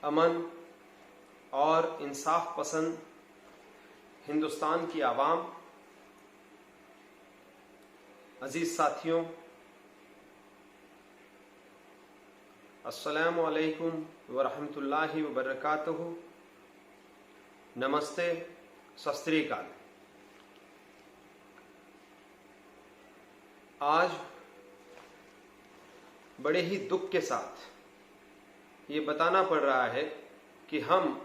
अमन और इंसाफ पसंद हिंदुस्तान की आवाम, अजीज साथियों, अस्सलामु अलैकुम व रहमतुल्लाहि व बरकातुहू। नमस्ते, सत श्री अकाल। आज बड़े ही दुख के साथ ये बताना पड़ रहा है कि हम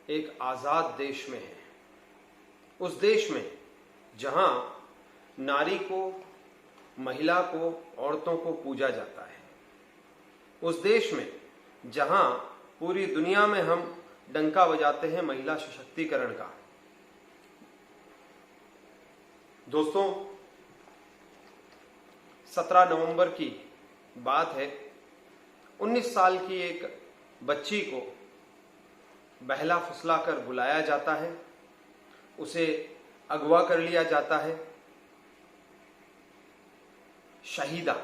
एक आजाद देश में हैं। उस देश में जहां नारी को, महिला को, औरतों को पूजा जाता है। उस देश में जहां पूरी दुनिया में हम डंका बजाते हैं महिला सशक्तिकरण का। दोस्तों, 17 नवंबर की बात है। 19 साल की एक बच्ची को बहला फुसला कर बुलाया जाता है, उसे अगवा कर लिया जाता है। शहीदा,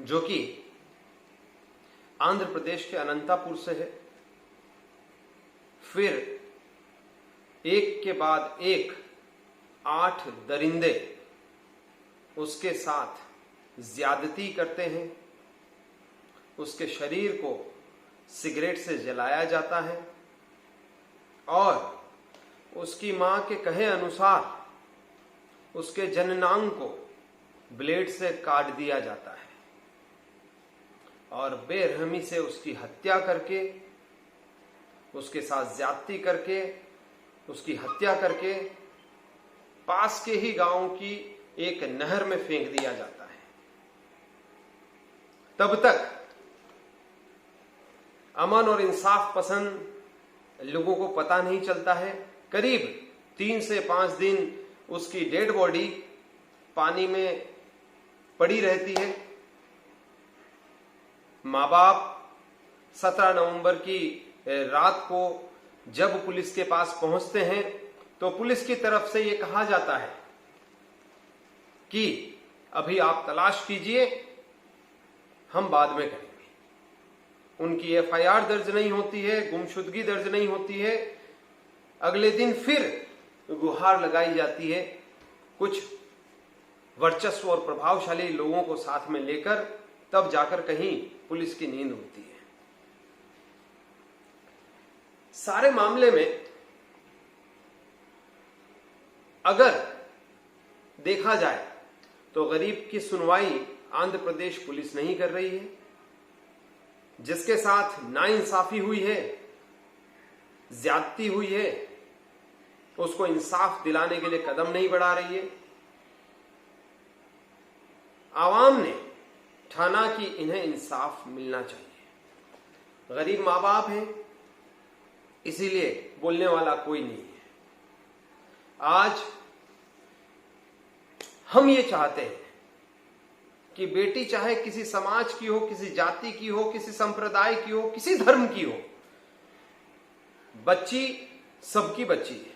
जो कि आंध्र प्रदेश के अनंतापुर से है, फिर एक के बाद एक 8 दरिंदे उसके साथ ज्यादती करते हैं। उसके शरीर को सिगरेट से जलाया जाता है और उसकी मां के कहे अनुसार उसके जननांग को ब्लेड से काट दिया जाता है और बेरहमी से उसकी हत्या करके, उसके साथ ज्यादती करके, उसकी हत्या करके पास के ही गांव की एक नहर में फेंक दिया जाता है। तब तक अमन और इंसाफ पसंद लोगों को पता नहीं चलता है। करीब 3 से 5 दिन उसकी डेड बॉडी पानी में पड़ी रहती है। माँ बाप 17 नवंबर की रात को जब पुलिस के पास पहुंचते हैं तो पुलिस की तरफ से यह कहा जाता है कि अभी आप तलाश कीजिए, हम बाद में करेंगे। उनकी एफआईआर दर्ज नहीं होती है, गुमशुदगी दर्ज नहीं होती है। अगले दिन फिर गुहार लगाई जाती है, कुछ वर्चस्व और प्रभावशाली लोगों को साथ में लेकर, तब जाकर कहीं पुलिस की नींद होती है। सारे मामले में अगर देखा जाए तो गरीब की सुनवाई आंध्र प्रदेश पुलिस नहीं कर रही है। जिसके साथ नाइंसाफी हुई है, ज्यादती हुई है, उसको इंसाफ दिलाने के लिए कदम नहीं बढ़ा रही है। आवाम ने ठाना कि इन्हें इंसाफ मिलना चाहिए। गरीब मां बाप हैं, इसीलिए बोलने वाला कोई नहीं है। आज हम ये चाहते हैं कि बेटी चाहे किसी समाज की हो, किसी जाति की हो, किसी संप्रदाय की हो, किसी धर्म की हो, बच्ची सबकी बच्ची है।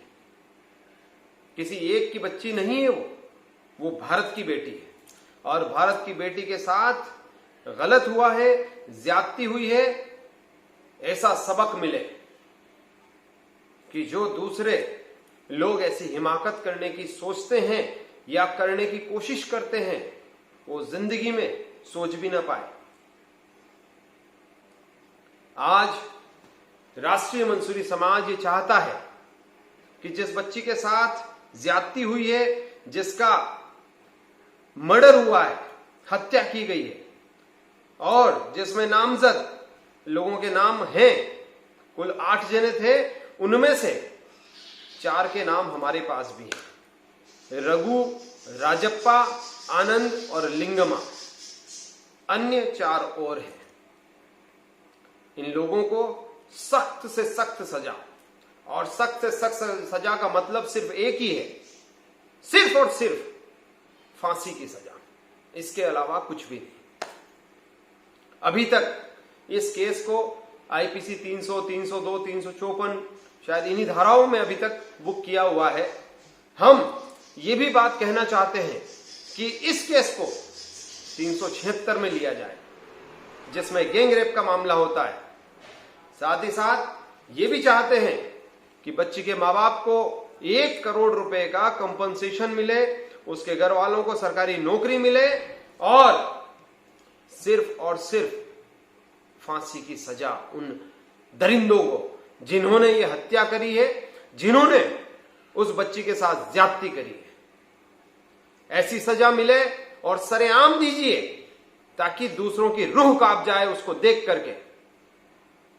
किसी एक की बच्ची नहीं है वो भारत की बेटी है। और भारत की बेटी के साथ गलत हुआ है, ज्यादती हुई है, ऐसा सबक मिले कि जो दूसरे लोग ऐसी हिमाकत करने की सोचते हैं या करने की कोशिश करते हैं, वो जिंदगी में सोच भी ना पाए। आज राष्ट्रीय मंसूरी समाज ये चाहता है कि जिस बच्ची के साथ ज्यादती हुई है, जिसका मर्डर हुआ है, हत्या की गई है, और जिसमें नामजद लोगों के नाम हैं, कुल 8 जने थे, उनमें से 4 के नाम हमारे पास भी हैं, रघु, राजप्पा, आनंद और लिंगमा। अन्य 4 और हैं। इन लोगों को सख्त से सख्त सजा, और सख्त से सख्त सजा का मतलब सिर्फ एक ही है, सिर्फ और सिर्फ फांसी की सजा। इसके अलावा कुछ भी नहीं। अभी तक इस केस को आईपीसी 300, 302, 354 शायद इन्हीं धाराओं में अभी तक बुक किया हुआ है। हम ये भी बात कहना चाहते हैं कि इस केस को 376 में लिया जाए, जिसमें गैंग रेप का मामला होता है। साथ ही साथ ये भी चाहते हैं कि बच्ची के माँ बाप को 1 करोड़ रुपए का कंपनसेशन मिले, उसके घर वालों को सरकारी नौकरी मिले और सिर्फ फांसी की सजा उन दरिंदों को जिन्होंने ये हत्या करी है, जिन्होंने उस बच्ची के साथ ज्यादती करी है, ऐसी सजा मिले और सरेआम दीजिए ताकि दूसरों की रूह कांप जाए उसको देख करके।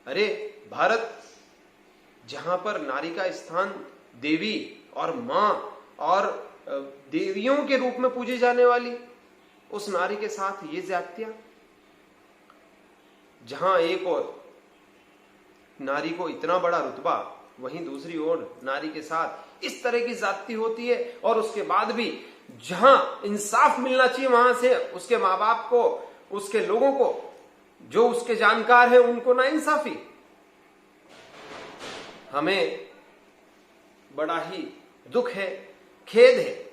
अरे भारत, जहां पर नारी का स्थान देवी और मां और देवियों के रूप में पूजी जाने वाली उस नारी के साथ ये ज्यादतियां, जहां एक और नारी को इतना बड़ा रुतबा, वहीं दूसरी ओर नारी के साथ इस तरह की ज्यादती होती है। और उसके बाद भी जहां इंसाफ मिलना चाहिए वहां से उसके माँ बाप को, उसके लोगों को, जो उसके जानकार हैं, उनको नाइंसाफी। हमें बड़ा ही दुख है, खेद है,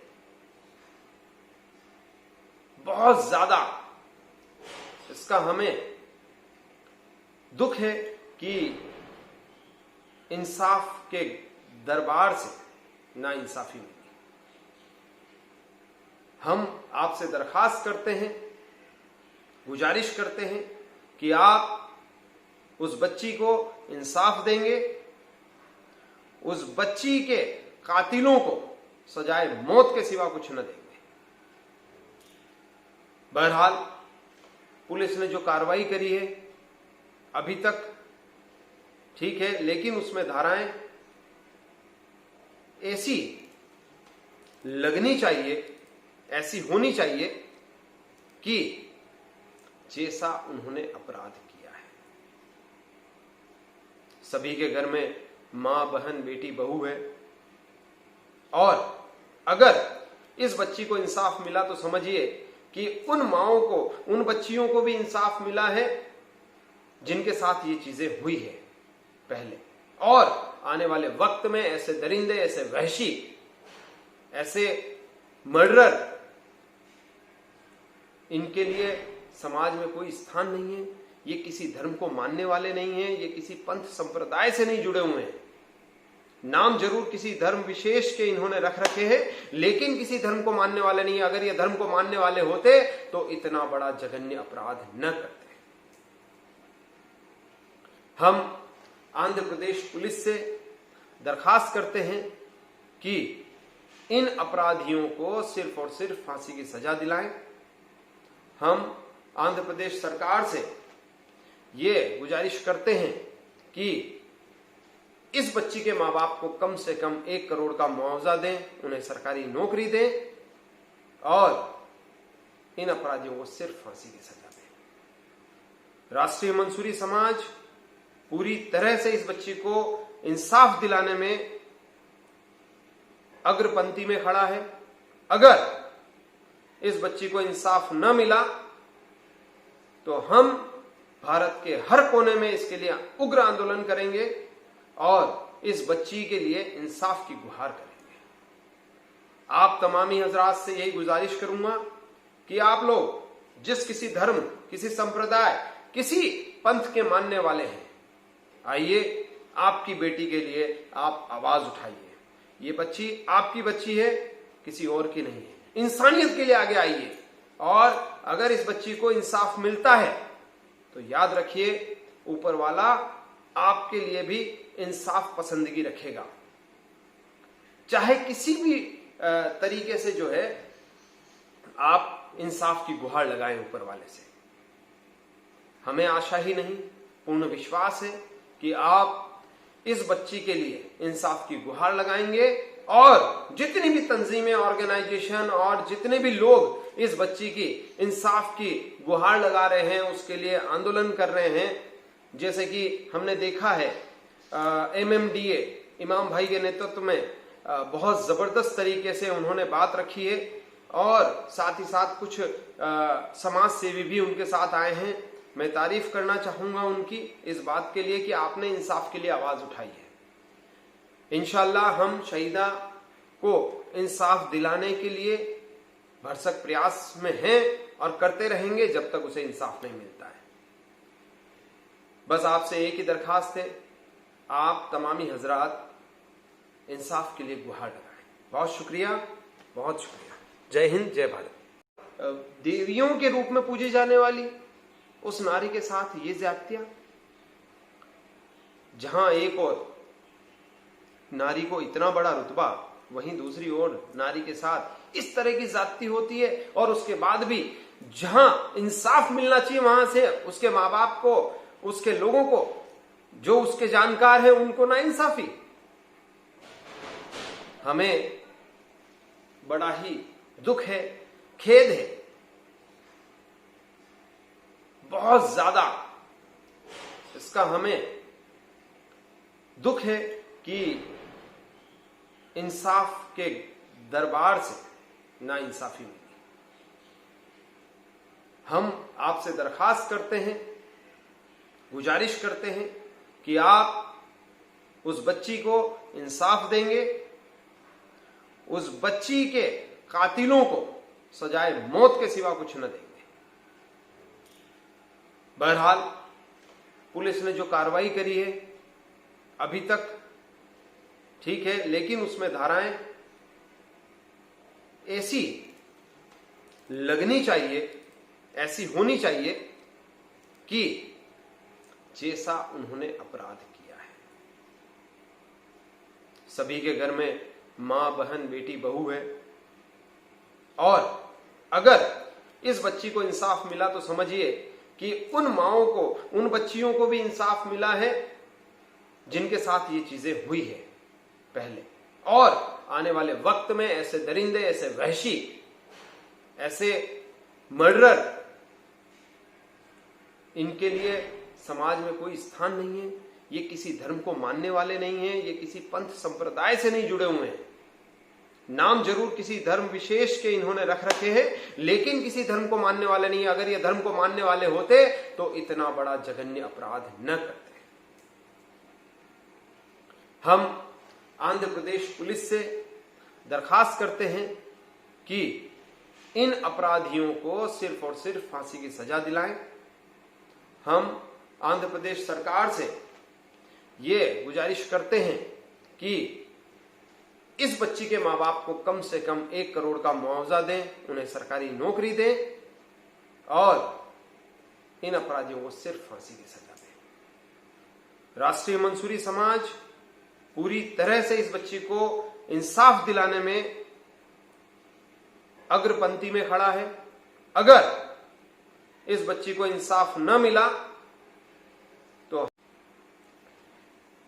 बहुत ज्यादा इसका हमें दुख है कि इंसाफ के दरबार से नाइंसाफी मिली। हम आपसे दरखास्त करते हैं, गुजारिश करते हैं कि आप उस बच्ची को इंसाफ देंगे, उस बच्ची के कातिलों को सजाए मौत के सिवा कुछ न देंगे। बहरहाल पुलिस ने जो कार्रवाई करी है अभी तक ठीक है, लेकिन उसमें धाराएं ऐसी लगनी चाहिए, ऐसी होनी चाहिए कि जैसा उन्होंने अपराध किया है। सभी के घर में मां, बहन, बेटी, बहू है और अगर इस बच्ची को इंसाफ मिला तो समझिए कि उन माओं को, उन बच्चियों को भी इंसाफ मिला है जिनके साथ ये चीजें हुई है पहले। और आने वाले वक्त में ऐसे दरिंदे, ऐसे वहशी, ऐसे मर्डरर, इनके लिए समाज में कोई स्थान नहीं है। ये किसी धर्म को मानने वाले नहीं हैं, ये किसी पंथ संप्रदाय से नहीं जुड़े हुए हैं। नाम जरूर किसी धर्म विशेष के इन्होंने रख रखे हैं, लेकिन किसी धर्म को मानने वाले नहीं। अगर ये धर्म को मानने वाले होते तो इतना बड़ा जघन्य अपराध न करते। हम आंध्र प्रदेश पुलिस से दरखास्त करते हैं कि इन अपराधियों को सिर्फ और सिर्फ फांसी की सजा दिलाएं। हम आंध्र प्रदेश सरकार से ये गुजारिश करते हैं कि इस बच्ची के माँ बाप को कम से कम 1 करोड़ का मुआवजा दें, उन्हें सरकारी नौकरी दें और इन अपराधियों को सिर्फ फांसी की सजा दें। राष्ट्रीय मंसूरी समाज पूरी तरह से इस बच्ची को इंसाफ दिलाने में अग्रपंक्ति में खड़ा है। अगर इस बच्ची को इंसाफ न मिला तो हम भारत के हर कोने में इसके लिए उग्र आंदोलन करेंगे और इस बच्ची के लिए इंसाफ की गुहार करेंगे। आप तमामी हजरात से यही गुजारिश करूंगा कि आप लोग जिस किसी धर्म, किसी संप्रदाय, किसी पंथ के मानने वाले हैं, आइए आपकी बेटी के लिए आप आवाज उठाइए। ये बच्ची आपकी बच्ची है, किसी और की नहीं है। इंसानियत के लिए आगे आइए और अगर इस बच्ची को इंसाफ मिलता है तो याद रखिए ऊपर वाला आपके लिए भी इंसाफ पसंदगी रखेगा। चाहे किसी भी तरीके से जो है आप इंसाफ की गुहार लगाएं ऊपर वाले से। हमें आशा ही नहीं, पूर्ण विश्वास है कि आप इस बच्ची के लिए इंसाफ की गुहार लगाएंगे और जितनी भी तंजीमें, ऑर्गेनाइजेशन और जितने भी लोग इस बच्ची की इंसाफ की गुहार लगा रहे हैं, उसके लिए आंदोलन कर रहे हैं, जैसे कि हमने देखा है MMDA इमाम भाई के नेतृत्व में बहुत जबरदस्त तरीके से उन्होंने बात रखी है और साथ ही साथ कुछ समाज सेवी भी उनके साथ आए हैं। मैं तारीफ करना चाहूंगा उनकी इस बात के लिए कि आपने इंसाफ के लिए आवाज उठाई है। इंशाअल्लाह हम शहीदा को इंसाफ दिलाने के लिए भरसक प्रयास में हैं और करते रहेंगे जब तक उसे इंसाफ नहीं मिलता है। बस आपसे एक ही दरखास्त है, आप तमामी हजरात इंसाफ के लिए गुहार लगाएं। बहुत शुक्रिया, बहुत शुक्रिया। जय हिंद, जय भारत। देवियों के रूप में पूजी जाने वाली उस नारी के साथ ये ज्यादतियां, जहां एक और नारी को इतना बड़ा रुतबा, वहीं दूसरी ओर नारी के साथ इस तरह की ज्यादती होती है, और उसके बाद भी जहां इंसाफ मिलना चाहिए वहां से उसके माँ बाप को, उसके लोगों को, जो उसके जानकार हैं, उनको ना इंसाफी। हमें बड़ा ही दुख है, खेद है, बहुत ज्यादा इसका हमें दुख है कि इंसाफ के दरबार से ना इंसाफी मिली। हम आपसे दरखास्त करते हैं, गुजारिश करते हैं कि आप उस बच्ची को इंसाफ देंगे, उस बच्ची के कातिलों को सजाए मौत के सिवा कुछ न देंगे। बहरहाल पुलिस ने जो कार्रवाई करी है अभी तक ठीक है, लेकिन उसमें धाराएं ऐसी लगनी चाहिए, ऐसी होनी चाहिए कि जैसा उन्होंने अपराध किया है। सभी के घर में मां, बहन, बेटी, बहू है, और अगर इस बच्ची को इंसाफ मिला तो समझिए कि उन माओं को, उन बच्चियों को भी इंसाफ मिला है जिनके साथ ये चीजें हुई है पहले। और आने वाले वक्त में ऐसे दरिंदे, ऐसे वहशी, ऐसे मर्डरर, इनके लिए समाज में कोई स्थान नहीं है। ये किसी धर्म को मानने वाले नहीं हैं, ये किसी पंथ संप्रदाय से नहीं जुड़े हुए हैं। नाम जरूर किसी धर्म विशेष के इन्होंने रख रखे हैं, लेकिन किसी धर्म को मानने वाले नहीं है। अगर ये धर्म को मानने वाले होते तो इतना बड़ा जघन्य अपराध न करते। हम आंध्र प्रदेश पुलिस से दरखास्त करते हैं कि इन अपराधियों को सिर्फ और सिर्फ फांसी की सजा दिलाएं। हम आंध्र प्रदेश सरकार से ये गुजारिश करते हैं कि इस बच्ची के मां बाप को कम से कम 1 करोड़ का मुआवजा दें, उन्हें सरकारी नौकरी दें और इन अपराधियों को सिर्फ फांसी की सजा दें। राष्ट्रीय मंसूरी समाज पूरी तरह से इस बच्ची को इंसाफ दिलाने में अग्रपंक्ति में खड़ा है। अगर इस बच्ची को इंसाफ न मिला तो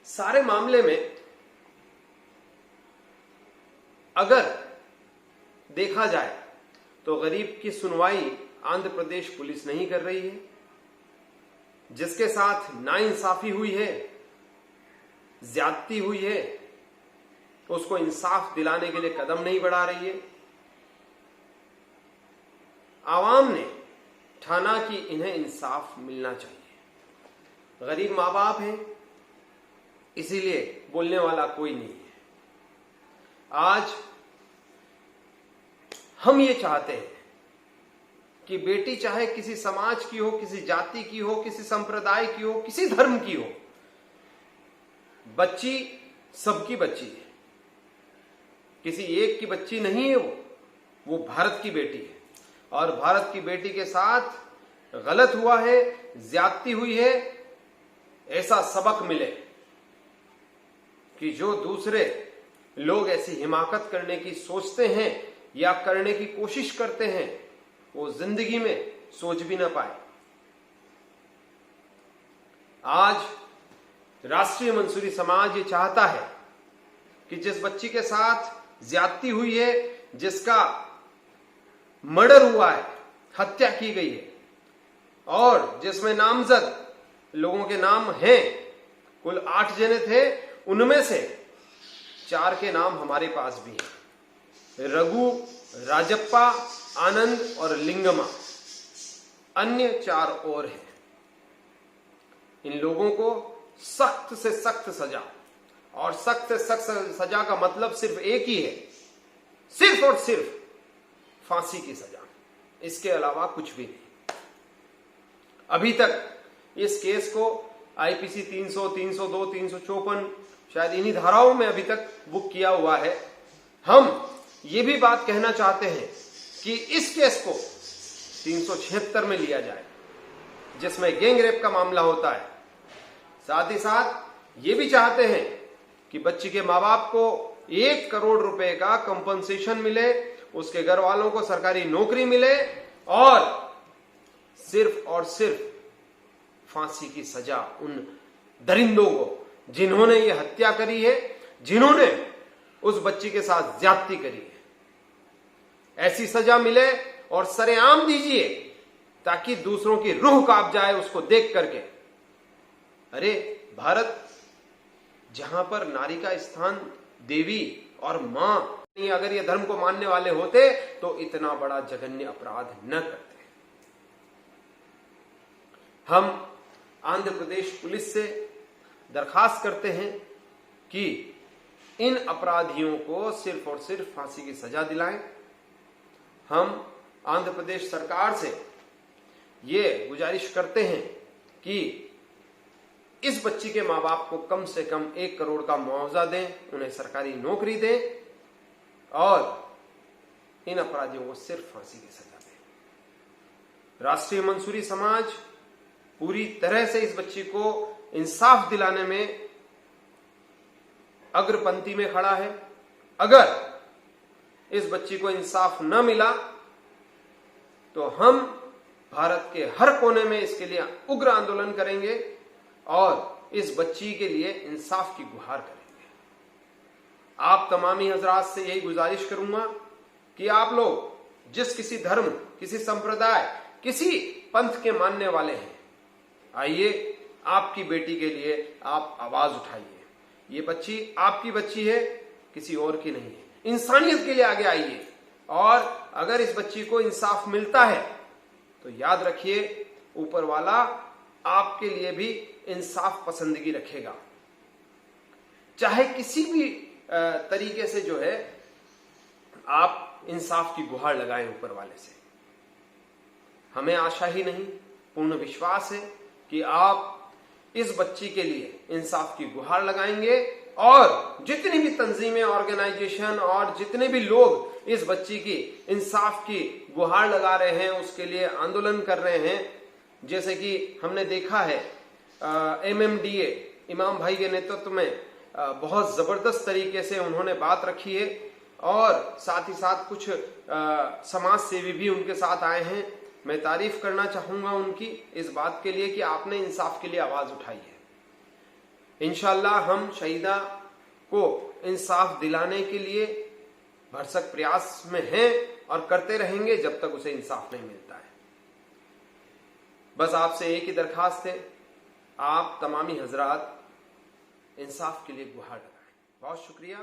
सारे मामले में अगर देखा जाए तो गरीब की सुनवाई आंध्र प्रदेश पुलिस नहीं कर रही है। जिसके साथ नाइंसाफी हुई है, ज्यादती हुई है, उसको इंसाफ दिलाने के लिए कदम नहीं बढ़ा रही है। आवाम ने ठाना कि इन्हें इंसाफ मिलना चाहिए। गरीब मां बाप हैं, इसीलिए बोलने वाला कोई नहीं है। आज हम ये चाहते हैं कि बेटी चाहे किसी समाज की हो, किसी जाति की हो, किसी संप्रदाय की हो, किसी धर्म की हो, बच्ची सबकी बच्ची है। किसी एक की बच्ची नहीं है, वो भारत की बेटी है। और भारत की बेटी के साथ गलत हुआ है, ज्यादती हुई है, ऐसा सबक मिले कि जो दूसरे लोग ऐसी हिमाकत करने की सोचते हैं या करने की कोशिश करते हैं, वो जिंदगी में सोच भी ना पाए। आज राष्ट्रीय मंसूरी समाज ये चाहता है कि जिस बच्ची के साथ ज्यादती हुई है, जिसका मर्डर हुआ है, हत्या की गई है, और जिसमें नामजद लोगों के नाम हैं, कुल 8 जने थे, उनमें से 4 के नाम हमारे पास भी हैं, रघु, राजप्पा, आनंद और लिंगमा। अन्य 4 और हैं। इन लोगों को सख्त से सख्त सजा, और सख्त से सख्त सजा का मतलब सिर्फ एक ही है, सिर्फ और सिर्फ फांसी की सजा, इसके अलावा कुछ भी नहीं। अभी तक इस केस को आईपीसी 300, 302, 354 शायद इन्हीं धाराओं में अभी तक बुक किया हुआ है। हम ये भी बात कहना चाहते हैं कि इस केस को 376 में लिया जाए, जिसमें गैंग रेप का मामला होता है। साथ ही साथ ये भी चाहते हैं कि बच्ची के माँ बाप को 1 करोड़ रुपए का कंपनसेशन मिले, उसके घर वालों को सरकारी नौकरी मिले और सिर्फ फांसी की सजा उन दरिंदों को जिन्होंने ये हत्या करी है, जिन्होंने उस बच्ची के साथ ज्यादती करी है, ऐसी सजा मिले और सरेआम दीजिए ताकि दूसरों की रूह कांप जाए उसको देख करके। अरे भारत जहां पर नारी का स्थान देवी और मां, अगर ये धर्म को मानने वाले होते तो इतना बड़ा जघन्य अपराध न करते। हम आंध्र प्रदेश पुलिस से दरखास्त करते हैं कि इन अपराधियों को सिर्फ और सिर्फ फांसी की सजा दिलाएं। हम आंध्र प्रदेश सरकार से ये गुजारिश करते हैं कि इस बच्ची के माँ बाप को कम से कम 1 करोड़ का मुआवजा दें, उन्हें सरकारी नौकरी दें और इन अपराधियों को सिर्फ फांसी की सजा दें। राष्ट्रीय मंसूरी समाज पूरी तरह से इस बच्ची को इंसाफ दिलाने में अग्रपंक्ति में खड़ा है। अगर इस बच्ची को इंसाफ न मिला तो हम भारत के हर कोने में इसके लिए उग्र आंदोलन करेंगे और इस बच्ची के लिए इंसाफ की गुहार करेंगे। आप तमामी हजरात से यही गुजारिश करूंगा कि आप लोग जिस किसी धर्म, किसी संप्रदाय, किसी पंथ के मानने वाले हैं, आइए आपकी बेटी के लिए आप आवाज उठाइए। ये बच्ची आपकी बच्ची है, किसी और की नहीं है। इंसानियत के लिए आगे आइए और अगर इस बच्ची को इंसाफ मिलता है तो याद रखिए ऊपर वाला आपके लिए भी इंसाफ पसंदगी रखेगा। चाहे किसी भी तरीके से जो है आप इंसाफ की गुहार लगाएं ऊपर वाले से। हमें आशा ही नहीं, पूर्ण विश्वास है कि आप इस बच्ची के लिए इंसाफ की गुहार लगाएंगे और जितनी भी तंजीमें, ऑर्गेनाइजेशन और जितने भी लोग इस बच्ची की इंसाफ की गुहार लगा रहे हैं, उसके लिए आंदोलन कर रहे हैं, जैसे कि हमने देखा है MMDA इमाम भाई के नेतृत्व में बहुत जबरदस्त तरीके से उन्होंने बात रखी है और साथ ही साथ कुछ समाज सेवी भी उनके साथ आए हैं। मैं तारीफ करना चाहूंगा उनकी इस बात के लिए कि आपने इंसाफ के लिए आवाज उठाई है। इंशाल्लाह हम शहीदा को इंसाफ दिलाने के लिए भरसक प्रयास में हैं और करते रहेंगे जब तक उसे इंसाफ नहीं मिलता है। बस आपसे एक ही दरखास्त है, आप तमामी हजरात इंसाफ के लिए गुहार लगाएं। बहुत शुक्रिया।